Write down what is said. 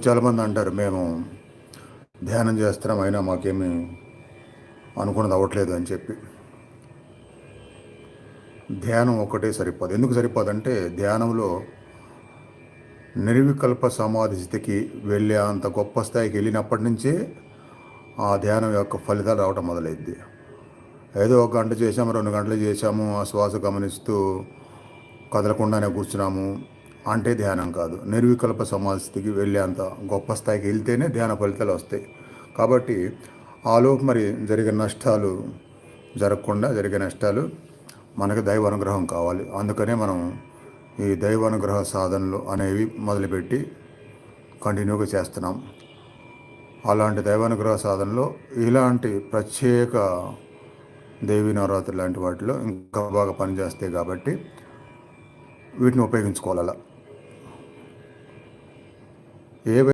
చాలామంది అంటారు, మేము ధ్యానం చేస్తున్నాం అయినా మాకేమీ అనుకున్నది అవ్వట్లేదు అని చెప్పి. ధ్యానం ఒక్కటే సరిపోదు. ఎందుకు సరిపోదంటే, ధ్యానంలో నిర్వికల్ప సమాధి స్థితికి వెళ్ళే అంత గొప్ప స్థాయికి వెళ్ళినప్పటి నుంచే ఆ ధ్యానం యొక్క ఫలితాలు రావటం మొదలైద్ది. ఏదో 1 గంట చేసాము, 2 గంటలు చేసాము, ఆ శ్వాస గమనిస్తూ కదలకుండానే కూర్చున్నాము అంటే ధ్యానం కాదు. నిర్వికల్ప సమాధి స్థితికి వెళ్ళే అంత గొప్ప స్థాయికి వెళ్తేనే ధ్యాన ఫలితాలు వస్తాయి. కాబట్టి ఆలోపు మరి జరిగే నష్టాలు మనకి దైవ అనుగ్రహం కావాలి. అందుకనే మనం ఈ దైవ అనుగ్రహ సాధనలు అనేవి మొదలుపెట్టి కంటిన్యూగా చేస్తున్నాం. అలాంటి దైవానుగ్రహ సాధనలో ఇలాంటి ప్రత్యేక దేవీ నవరాత్రి లాంటి వాటిలో ఇంకా బాగా పనిచేస్తాయి. కాబట్టి వీటిని ఉపయోగించుకోవాలి. అలా ఏ